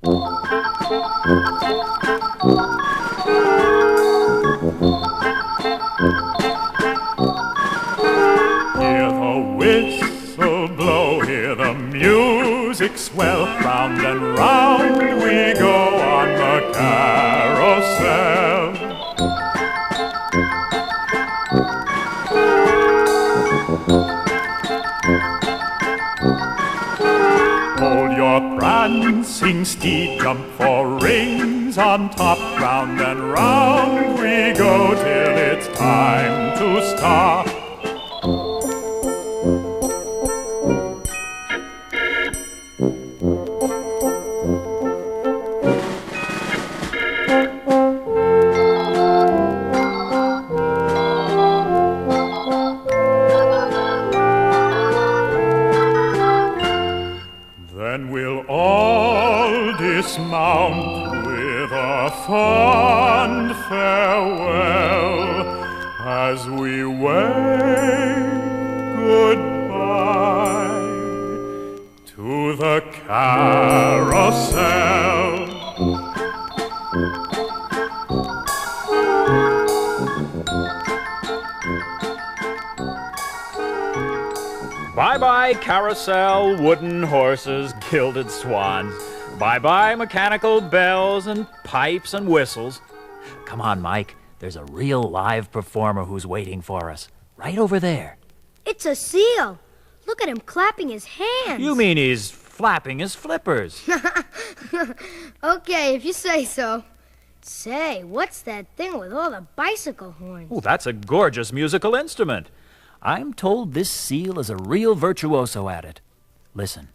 Hear the whistle blow, hear the music swell. Round and round we go on the carousel. Hold your prancing steed, jump for rings on top. Round and round we go till it's time to stop. Then we'll all dismount with a fond farewell as we wave goodbye to the carousel. Bye-bye, carousel, wooden horses, gilded swans. Bye-bye, mechanical bells and pipes and whistles. Come on, Mike. There's a real live performer who's waiting for us. Right over there. It's a seal. Look at him clapping his hands. You mean he's flapping his flippers. Okay, if you say so. Say, what's that thing with all the bicycle horns? Oh, that's a gorgeous musical instrument. I'm told this seal is a real virtuoso at it. Listen.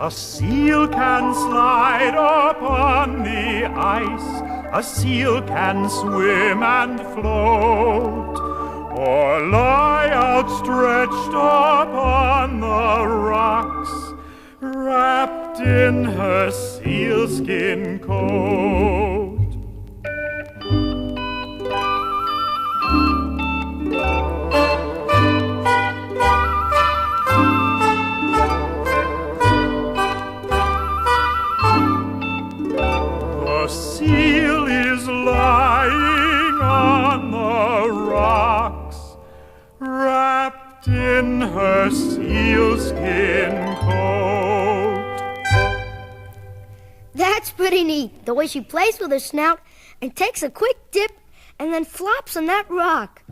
A seal can slide upon the ice. A seal can swim and float, or lie outstretched upon the rocks, wrapped in her sealskin coat. The seal is lying on the rocks, wrapped in her sealskin coat. That's pretty neat, the way she plays with her snout and takes a quick dip and then flops on that rock.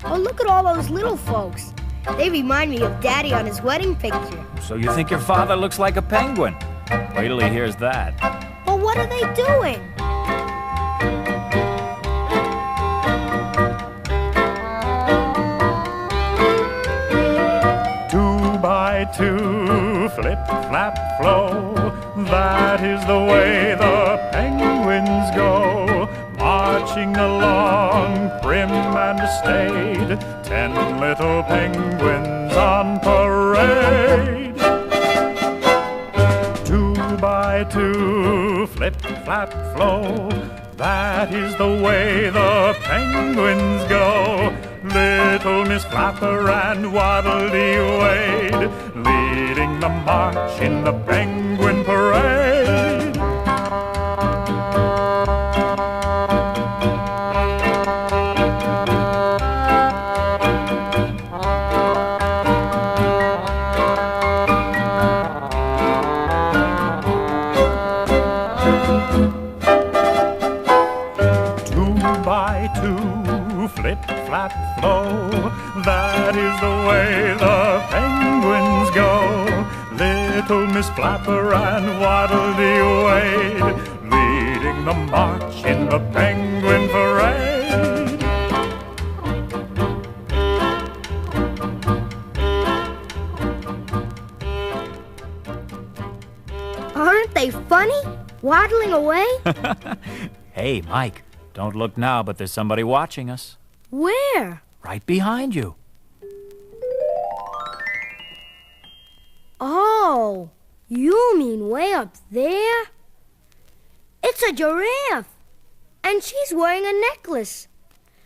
Oh, look at all those little folks. They remind me of Daddy on his wedding picture. So you think your father looks like a penguin? Wait till he hears that. But what are they doing? Two by two, flip, flap, flow. That is the way the penguins go. Marching along, prim and staid. 10 little penguins on parade. Two by two, flip, flap, flow. That is the way the penguins go. Little Miss Flapper and Waddle-dee-Wade, leading the march in the penguin parade. Flip, flap, flow. That is the way the penguins go. Little Miss Flapper and Waddle-dee-Wade, leading the march in the penguin parade. Aren't they funny? Waddling away? Hey, Mike, don't look now, but there's somebody watching us. Where? right behind you. Oh, you mean way up there? It's a giraffe, and she's wearing a necklace.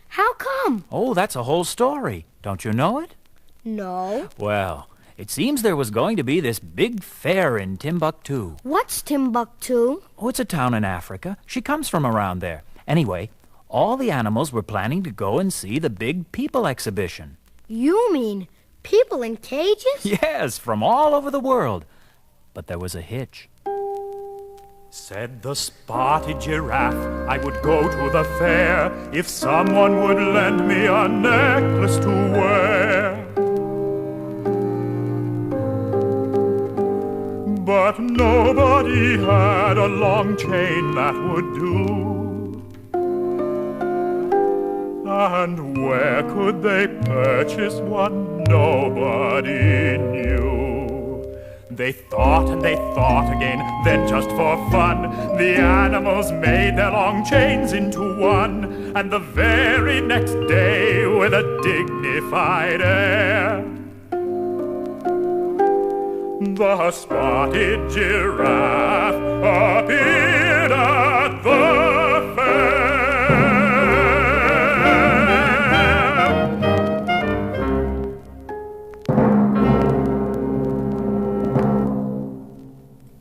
How come? Oh, that's a whole story. Don't you know it? No. Well, it seems there was going to be this big fair in Timbuktu. What's Timbuktu? Oh, it's a town in Africa. She comes from around there. Anyway, all the animals were planning to go and see the big people exhibition. You mean people in cages? Yes, from all over the world. But there was a hitch. Said the Spotted Giraffe, I would go to the fair if someone would lend me a necklace to wear. But nobody had a long chain that would do. And where could they purchase one? Nobody knew. They thought and they thought again, then just for fun, the animals made their long chains into one. And the very next day, with a dignified air, the Spotted Giraffe appeared at the fair.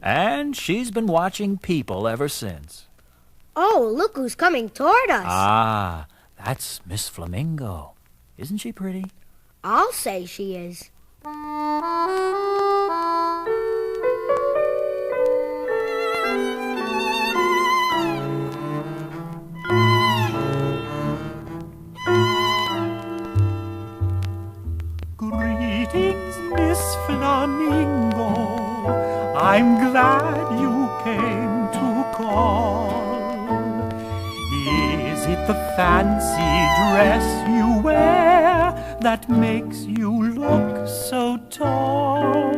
And she's been watching people ever since. Oh, look who's coming toward us. Ah, that's Miss Flamingo. Isn't she pretty? I'll say she is. Greetings, Miss Flamingo. I'm glad you came to call. Is it the fancy dress you wear that makes you look so tall?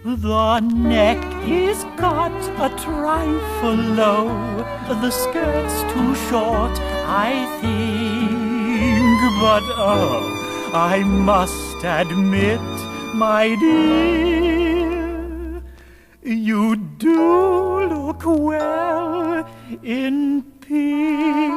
The neck is cut a trifle low, the skirt's too short, I think. But oh, I must admit, my dear, you do look well in pink.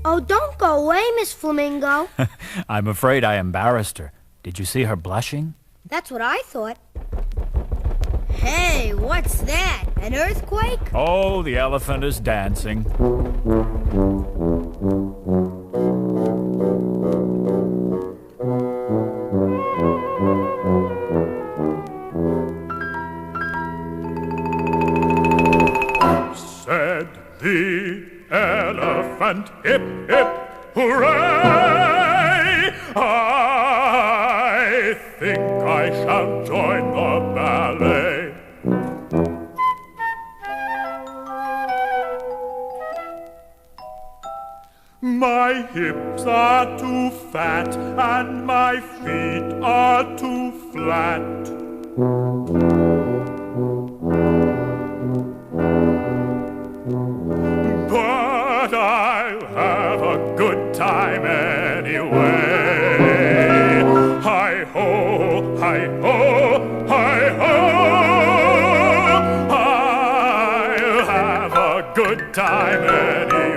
Oh, don't go away, Miss Flamingo. I'm afraid I embarrassed her. Did you see her blushing? That's what I thought. Hey, what's that? An earthquake? Oh, the elephant is dancing. Said the elephant, hip, hip, hooray! I think I shall join the ballet. My hips are too fat and my feet are too flat. But I'll have a good time anyway. Hi-ho, hi-ho, hi-ho. I'll have a good time anyway.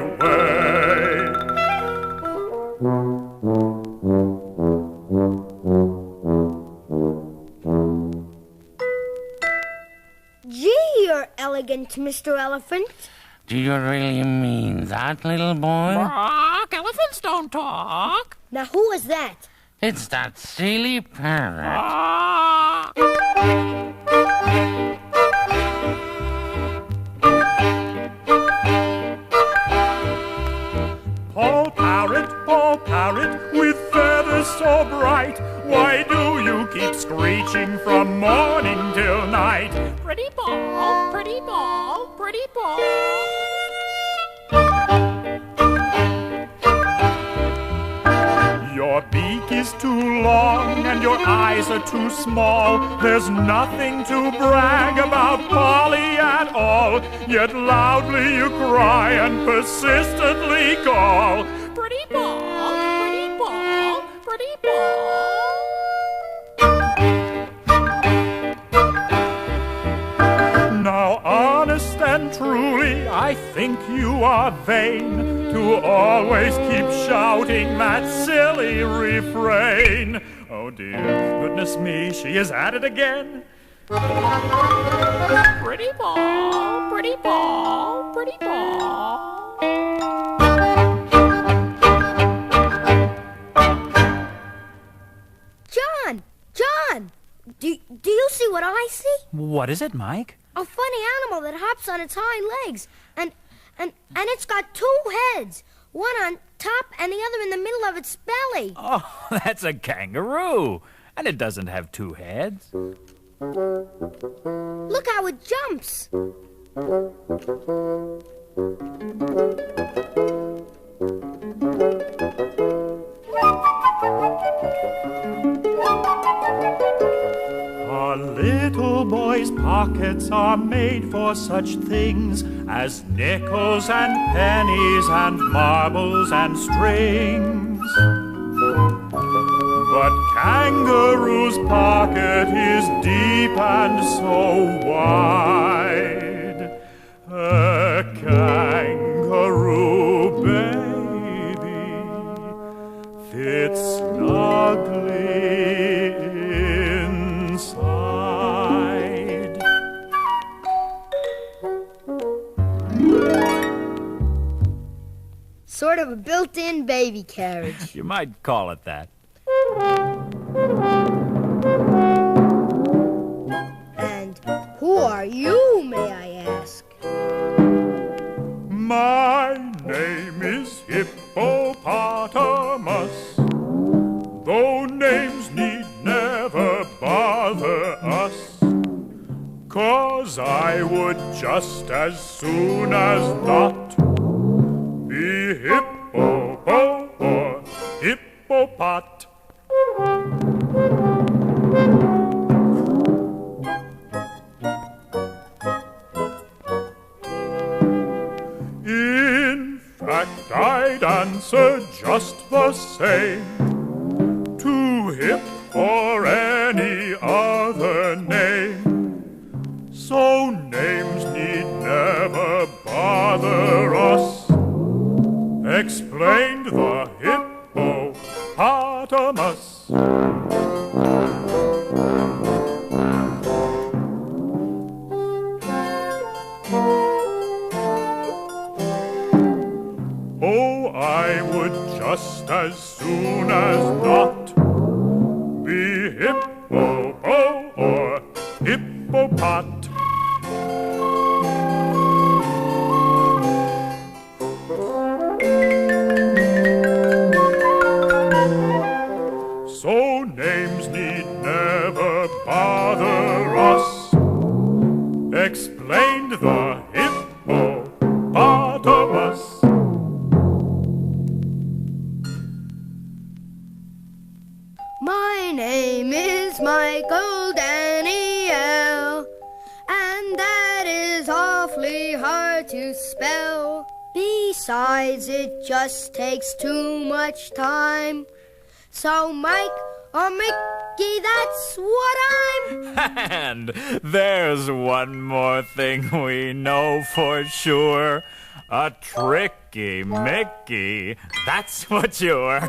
Gee, you're elegant, Mr. Elephant. Do you really mean that, little boy? Bark, elephants don't talk. Now, who is that? It's that silly parrot. Bark. Paul Parrot, with feathers so bright, why do you keep screeching sing from morning till night. Pretty ball, pretty ball, pretty ball. Your beak is too long and your eyes are too small. There's nothing to brag about, Polly, at all. Yet loudly you cry and persistently call. Pretty ball, pretty ball, pretty ball. Now honest and truly I think you are vain to always keep shouting that silly refrain. Oh dear, goodness me, she is at it again. Pretty ball, pretty ball, pretty ball. John, do you see what I see? What is it, Mike? A funny animal that hops on its hind legs, and it's got two heads, one on top and the other in the middle of its belly. Oh, that's a kangaroo. And it doesn't have two heads. Look how it jumps. A little boy's pockets are made for such things as nickels and pennies and marbles and strings. But Kangaroo's pocket is deep and so wide. A kangaroo baby fits snugly inside. Sort of a built-in baby carriage. You might call it that. And who are you, may I ask? My name is Hippopotamus, though names need never bother us, 'cause I would just as soon as not be hippo or hippopot. In fact, I'd answer just the same to Hip or any other name. So names need never bother us, explained the hippopotamus. Oh, I would just as soon as not be hippo or hippopot. So names need never bother us, explained the hippopotamus. My name is Michael Daniel, and that is awfully hard to spell. Besides, it just takes too much time. So Mike or Mickey, that's what I'm. And there's one more thing we know for sure. A tricky Mickey, that's what you're.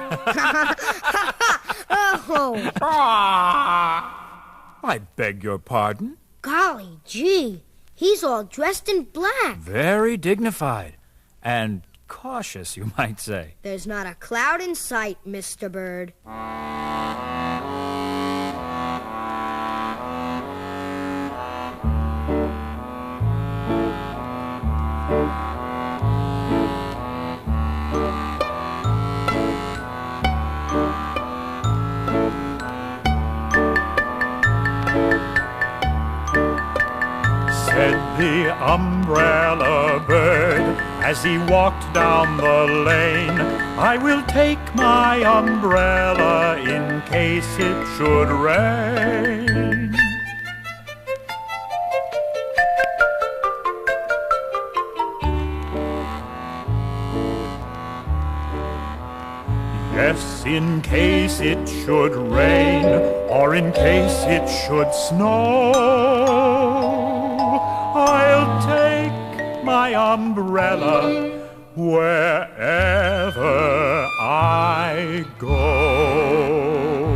Oh, I beg your pardon? golly gee, he's all dressed in black. Very dignified. And cautious, you might say. There's not a cloud in sight, Mr. Bird. said the umbrella bird as he walked down the lane. I will take my umbrella in case it should rain. Yes, in case it should rain, or in case it should snow, I'll take my umbrella wherever I go.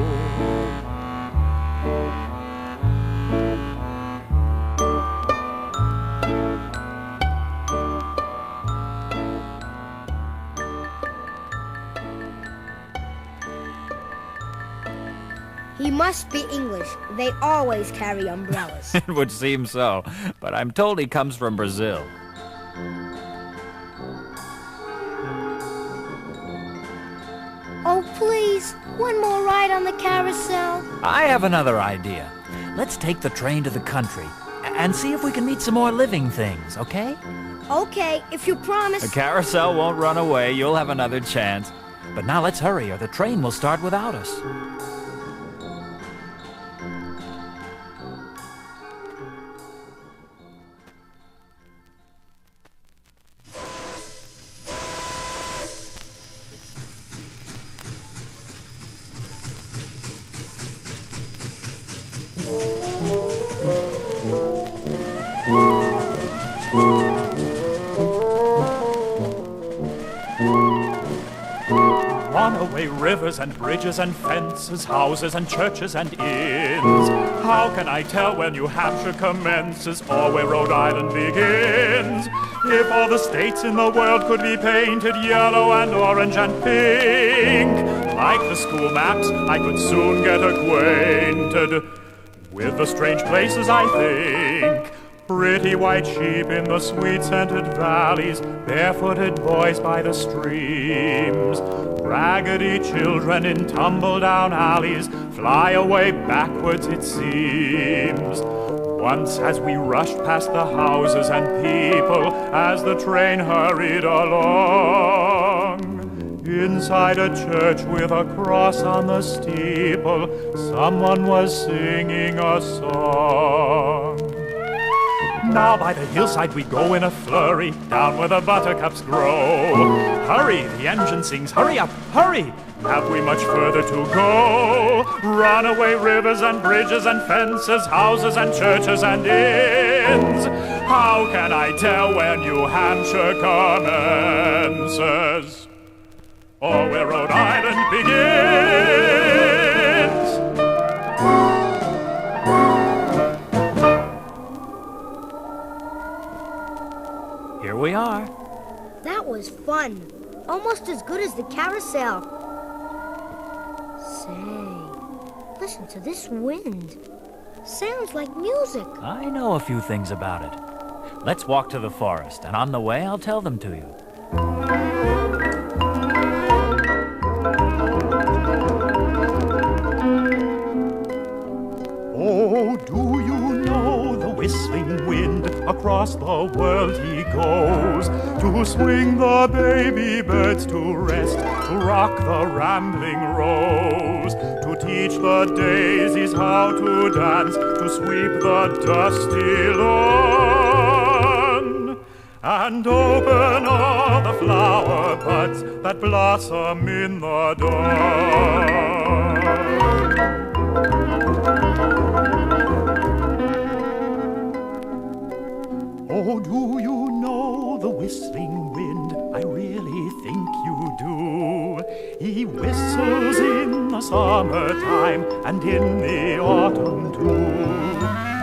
He must be English. They always carry umbrellas. It would seem so, but I'm told he comes from Brazil. Oh, please, one more ride on the carousel. I have another idea. Let's take the train to the country and see if we can meet some more living things, okay? Okay, if you promise. The carousel won't run away. You'll have another chance. But now let's hurry or the train will start without us. Runaway rivers and bridges and fences, houses and churches and inns. How can I tell where New Hampshire commences or where Rhode Island begins? If all the states in the world could be painted yellow and orange and pink, like the school maps, I could soon get acquainted with the strange places, I think. Pretty white sheep in the sweet-scented valleys, barefooted boys by the streams, raggedy children in tumble-down alleys, fly away backwards it seems. Once as we rushed past the houses and people, as the train hurried along, inside a church with a cross on the steeple, someone was singing a song. Now by the hillside we go in a flurry, down where the buttercups grow. Hurry, the engine sings, hurry up, hurry! Have we much further to go? Runaway rivers and bridges and fences, houses and churches and inns. How can I tell where New Hampshire commences, or where Rhode Island begins? Here we are. That was fun. Almost as good as the carousel. Say, listen to this wind. Sounds like music. I know a few things about it. Let's walk to the forest, and on the way I'll tell them to you. Oh, do you know the whistling wind? Across the world he goes, to swing the baby birds to rest, to rock the rambling rose, to teach the daisies how to dance, to sweep the dusty lawn, and open all the flower buds that blossom in the dawn. Oh, do you know the whistling wind? I really think you do. He whistles in the summertime and in the autumn too.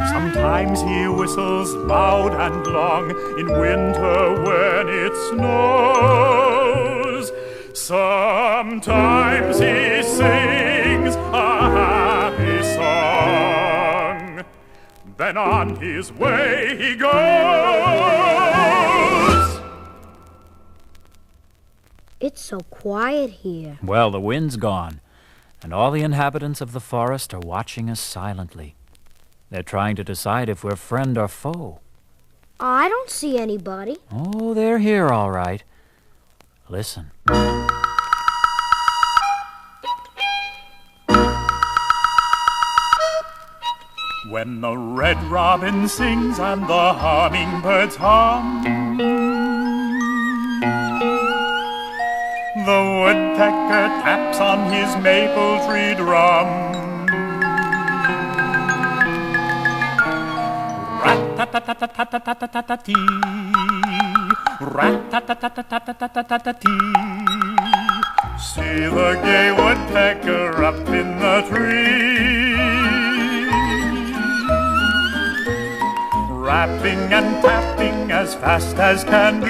Sometimes he whistles loud and long in winter when it snows. Sometimes he sings a happy song. Then on his way he goes. It's so quiet here. Well, the wind's gone, and all the inhabitants of the forest are watching us silently. They're trying to decide if we're friend or foe. I don't see anybody. Oh, they're here, all right. Listen. When the red robin sings and the hummingbirds hum, the woodpecker taps on his maple tree drum. Rat-ta-ta-ta-ta-ta-ta-ta-ta-tee, rat-ta-ta-ta-ta-ta-ta-ta-ta-tee. See the gay woodpecker up in the tree, rapping and tapping as fast as can be.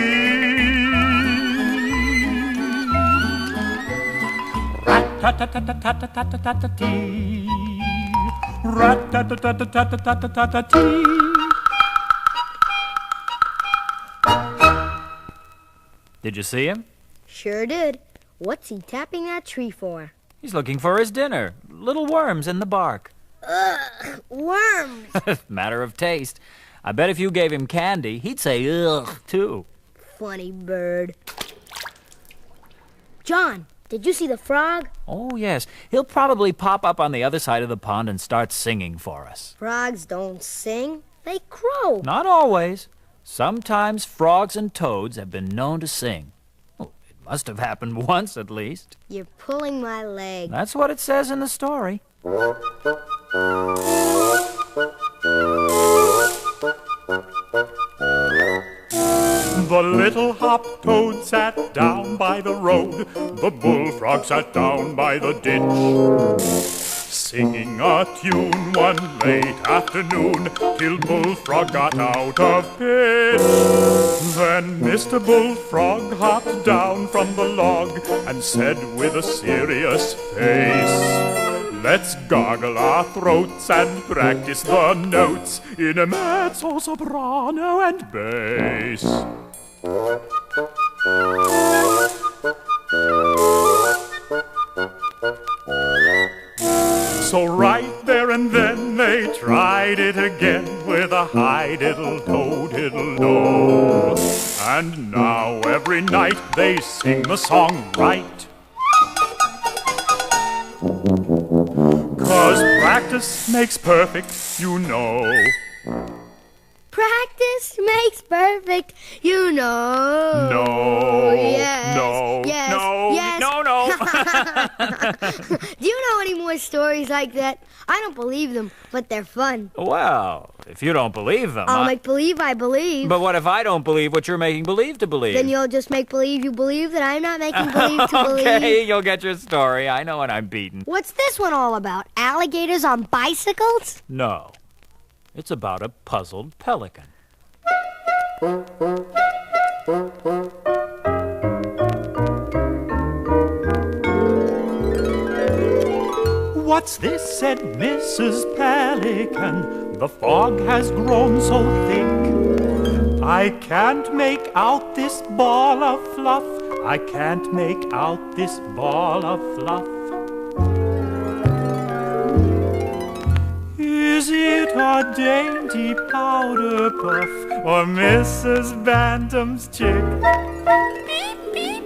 Rat-ta-ta-ta-ta-ta-ta-ta-ta-tee, rat-ta-ta-ta-ta-ta-ta-ta-ta-tee. Did you see him? Sure did. What's he tapping that tree for? He's looking for his dinner. Little worms in the bark. Ugh, worms. Matter of taste. I bet if you gave him candy, he'd say ugh, too. Funny bird. John, did you see the frog? Oh, yes. He'll probably pop up on the other side of the pond and start singing for us. Frogs don't sing. They crow. Not always. Sometimes frogs and toads have been known to sing. Well, it must have happened once at least. You're pulling my leg. That's what it says in the story. The little hop toad sat down by the road, the bullfrog sat down by the ditch, singing a tune one late afternoon, till Bullfrog got out of pitch. Then Mr. Bullfrog hopped down from the log and said with a serious face, "Let's gargle our throats and practice the notes in a mezzo, soprano, and bass." So right there and then they tried it again with a high diddle-do, diddle-do. And now every night they sing the song right, 'cause practice makes perfect, you know. Practice makes perfect, you know. No. Yes. No. Yes. No. Yes. No. No. Do you know any more stories like that? I don't believe them, but they're fun. Well, if you don't believe them, I'll make believe I believe. But what if I don't believe what you're making believe to believe? Then you'll just make believe you believe that I'm not making believe to believe. Okay, you'll get your story. I know when I'm beaten. What's this one all about? Alligators on bicycles? No. It's about a puzzled pelican. "What's this?" said Mrs. Pelican. "The fog has grown so thick, I can't make out this ball of fluff. I can't make out this ball of fluff. Is it a dainty powder puff or Mrs. Bantam's chick?" Beep, beep.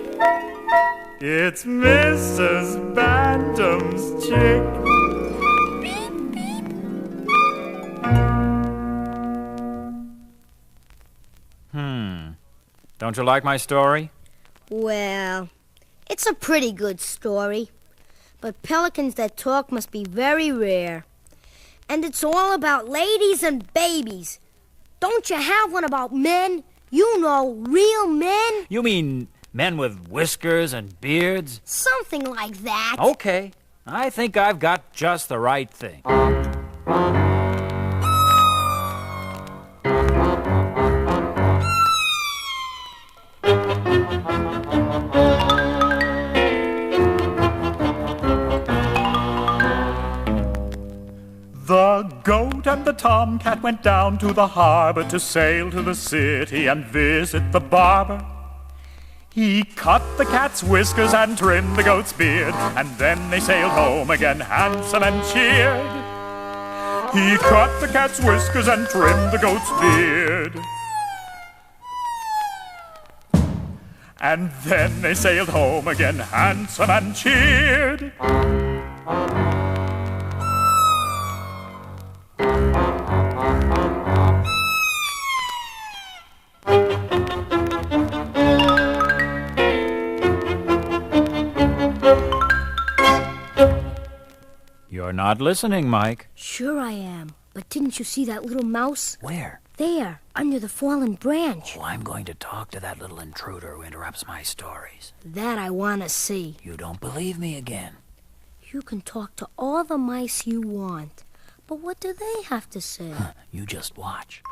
"It's Mrs. Bantam's chick." Beep, beep. Don't you like my story? Well, it's a pretty good story. But pelicans that talk must be very rare. And it's all about ladies and babies. Don't you have one about men? You know, real men? You mean men with whiskers and beards? Something like that. Okay, I think I've got just the right thing. The goat and the tomcat went down to the harbor to sail to the city and visit the barber. He cut the cat's whiskers and trimmed the goat's beard, and then they sailed home again, handsome and cheered. He cut the cat's whiskers and trimmed the goat's beard. And then they sailed home again, handsome and cheered. You're not listening, Mike. Sure I am. But didn't you see that little mouse? Where? There, under the fallen branch. Oh, I'm going to talk to that little intruder who interrupts my stories. That I want to see. You don't believe me again. You can talk to all the mice you want. But what do they have to say? You just watch.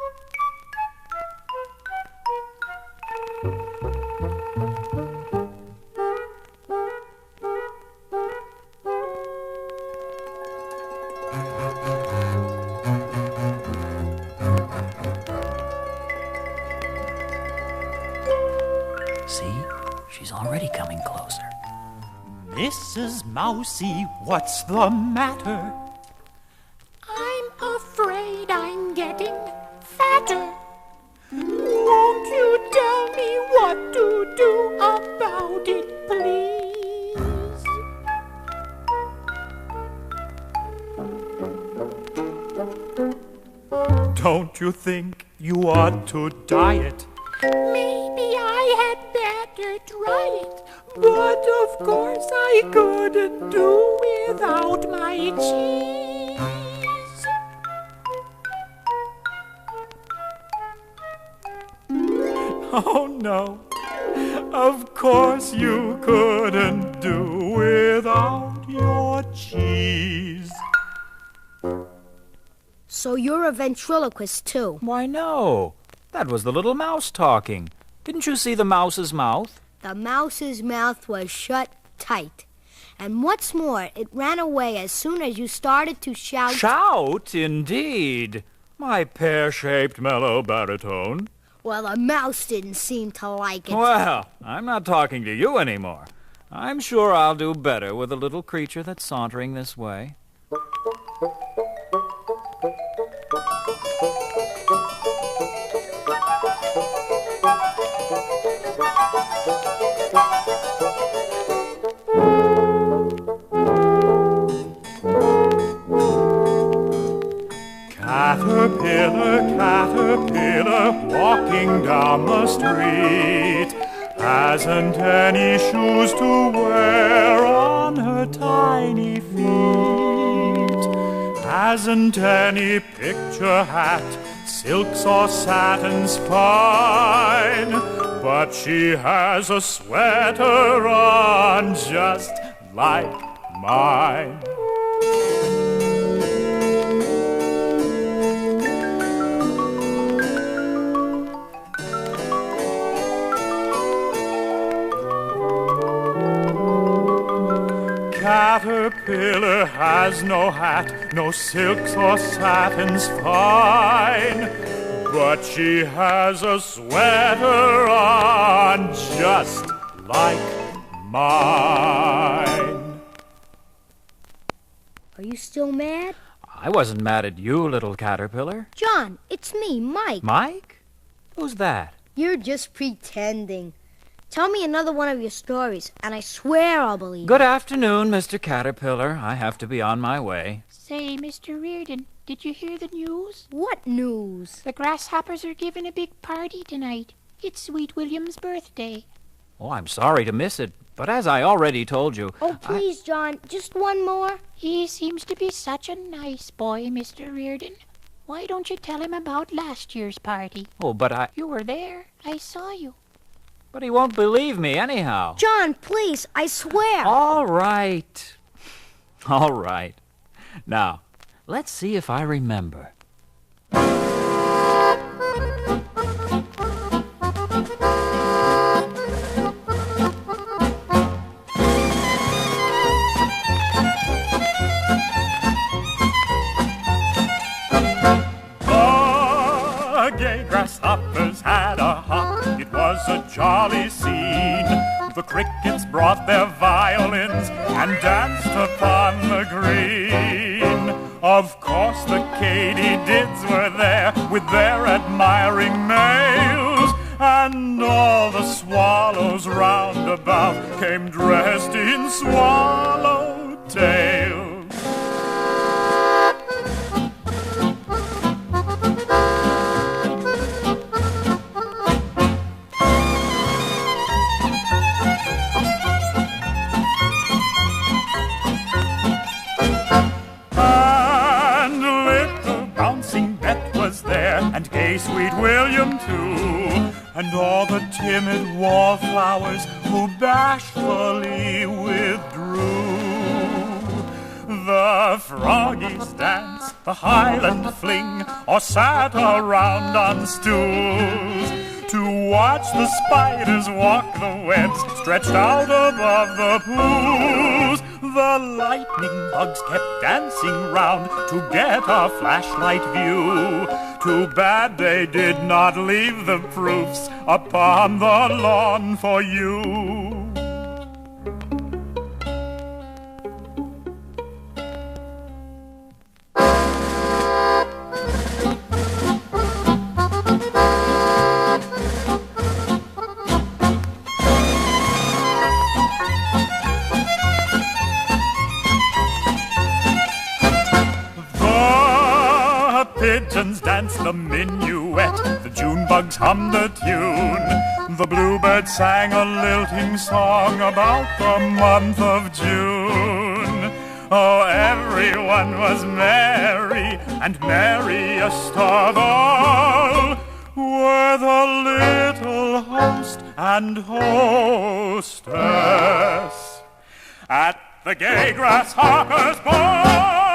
See? She's already coming closer. Mrs. Mousie, what's the matter? I'm afraid I'm getting fatter. Won't you tell me what to do About it, please. Don't you think you ought to diet? Maybe I had better try it. But of course I couldn't do without my cheese. Oh no, of course you couldn't do without your cheese. So you're a ventriloquist, too. Why, no. That was the little mouse talking. Didn't you see the mouse's mouth? The mouse's mouth was shut tight. And what's more, it ran away as soon as you started to shout. Shout, indeed. My pear-shaped mellow baritone. Well, the mouse didn't seem to like it. Well, I'm not talking to you anymore. I'm sure I'll do better with a little creature that's sauntering this way. Caterpillar, caterpillar, walking down the street, hasn't any shoes to wear on her tiny feet, hasn't any picture hat, silks or satins fine, but she has a sweater on just like mine. Caterpillar has no hat, no silks or satins fine, but she has a sweater on just like mine. Are you still mad? I wasn't mad at you, little caterpillar. John, it's me, Mike. Mike? Who's that? You're just pretending. Tell me another one of your stories, and I swear I'll believe Good afternoon, Mr. Caterpillar. I have to be on my way. Say, Mr. Reardon, did you hear the news? What news? The grasshoppers are giving a big party tonight. It's Sweet William's birthday. Oh, I'm sorry to miss it, but as I already told you... Oh, please, John, just one more. He seems to be such a nice boy, Mr. Reardon. Why don't you tell him about last year's party? Oh, but I... You were there. I saw you. But he won't believe me anyhow. John, please, I swear. All right. All right. Now, let's see if I remember. The gay grasshoppers had a hop. It was a jolly scene. The crickets brought their violins and danced upon the green. Of course the katydids were there with their admiring males, and all the swallows round about came dressed in swallow tails. And gay sweet William too, and all the timid wallflowers who bashfully withdrew. The froggies dance, the Highland fling, or sat around on stools to watch the spiders walk the webs stretched out above the pools. The lightning bugs kept dancing round to get a flashlight view. Too bad they did not leave the proofs upon the lawn for you. Pigeons danced the minuet, the June bugs hummed a tune, the bluebird sang a lilting song about the month of June. Oh, everyone was merry, and merriest of all were the little host and hostess at the Gay Grasshoppers Ball.